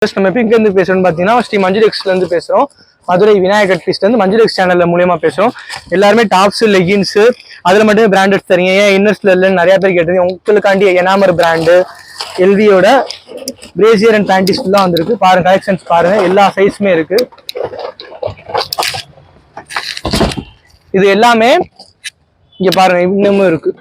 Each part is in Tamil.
நம்ம எங்க இருந்து பேசுறோம்னு பாத்தீங்கன்னா ஸ்ரீ மஞ்சள் எக்ஸ்ல இருந்து பேசுறோம். மதுரை விநாயகர் பீஸ்ல இருந்து மஞ்சள் எக்ஸ் சேனல்ல மூலமா பேசுறோம். எல்லாருமே டாப்ஸ் லெகின்ஸ் அதுல மட்டும் பிராண்டட் தரீங்க. ஏன் இன்னர்ஸ்ல இல்லைன்னு நிறைய பேர் கேட்டது. உங்களுக்காண்டி எனாமர் பிராண்டு எல்வியோட பிரேசியர் அண்ட் பேண்டிஸ் எல்லாம் வந்திருக்கு. பாருங்க, கலெக்ஷன்ஸ் பாருங்க, எல்லா சைஸுமே இருக்கு. இது எல்லாமே இங்க பாருங்க, இன்னமும் இருக்கு.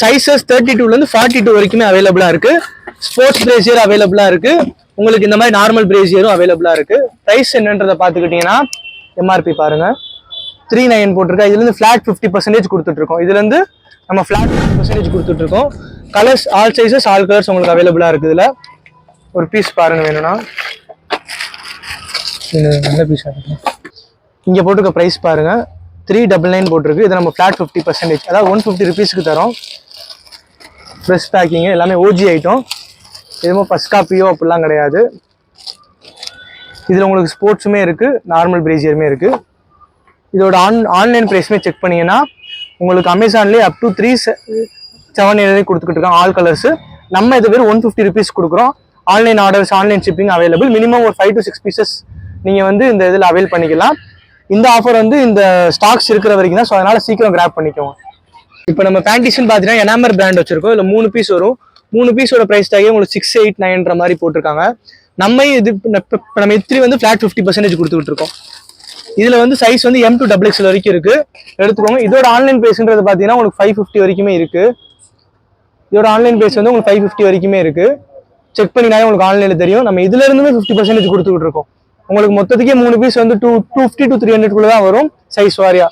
சைஸஸ் 32 ல இருந்து 42 வரைக்குமே அவைலபிளா இருக்கு. ஸ்போர்ட்ஸ் பிரேசியர் அவைலபிளா இருக்கு. உங்களுக்கு இந்த மாதிரி நார்மல் பிரேசியரும் அவைலபிளா இருக்கு. பிரைஸ் என்னன்றதை பாத்துக்கிட்டீங்கன்னா எம்ஆர்பி பாருங்க 39 போட்டிருக்கா. இதுல இருந்து ஃபிளாட் 50% கொடுத்துட்டு இருக்கோம். இதுல இருந்து நம்ம ஃபிளாட் 50% கொடுத்துட்டு இருக்கோம். Colours all sizes all colours உங்களுக்கு அவைலபிளா இருக்கு. இதுல ஒரு பீஸ் பாருங்க வேணும்னா, நல்ல பீஸா இருக்கு. இங்க போட்டிருக்க பிரைஸ் பாருங்க 399 போட்டிருக்கு. இது நம்ம ஃபிளாட் 50%, அதாவது 150 ருபீஸ்க்கு தரோம். ஃப்ரெஷ் பேக்கிங், எல்லாமே ஓஜி ஐட்டம். எதுவும் ஃபர்ஸ்ட் காப்பியோ அப்படிலாம் கிடையாது. இதில் உங்களுக்கு ஸ்போர்ட்ஸுமே இருக்குது, நார்மல் பிரேசியருமே இருக்குது. இதோட ஆன்லைன் ப்ரைஸுமே செக் பண்ணிங்கன்னா உங்களுக்கு அமேசான்லேயே அப் டு 379 கொடுத்துக்கிட்டு இருக்காங்க ஆல் கலர்ஸு. நம்ம இது பேர் 150 ருபீஸ் கொடுக்குறோம். Online orders, online shipping available. Minimum ஒரு 5 to 6 பீசஸ் நீங்கள் வந்து இந்த இதில் அவைல் பண்ணிக்கலாம். இந்த ஆஃபர் வந்து இந்த ஸ்டாக்ஸ் இருக்கிற வரைக்கும் தான். ஸோ அதனால சீக்கிரம் கிராப் பண்ணிக்கோங்க. இப்போ நம்ம பேண்டிஷன் பார்த்தீங்கன்னா எனாமர் பிராண்ட் வச்சிருக்கோம். இதில் 3 பீஸ் வரும். 3 பீஸோட ப்ரைஸ் டாகே உங்களுக்கு 689 மாதிரி போட்டிருக்காங்க. நம்ம இது நம்ம இத்திரி வந்து ஃபிளாட் 50% கொடுத்துக்கிட்டு இருக்கோம். இதுல வந்து சைஸ் வந்து M to XXL வரைக்கும் இருக்கு, எடுத்துக்கோங்க. இதோட ஆன்லைன் பிரைஸ்ன்றது பார்த்தீங்கன்னா உங்களுக்கு 550 வரைக்குமே இருக்கு. இதோட ஆன்லைன் பிரைஸ் வந்து உங்களுக்கு 550 வரைக்குமே இருக்கு. செக் பண்ணினாலே உங்களுக்கு ஆன்லைன்ல தெரியும். நம்ம இதுல இருந்துமே 50% கொடுத்துக்கிட்டு இருக்கோம். உங்களுக்கு மொத்தத்துக்கே 3 பீஸ் வந்து 250 to 300 தான் வரும் சைஸ் வாரியா.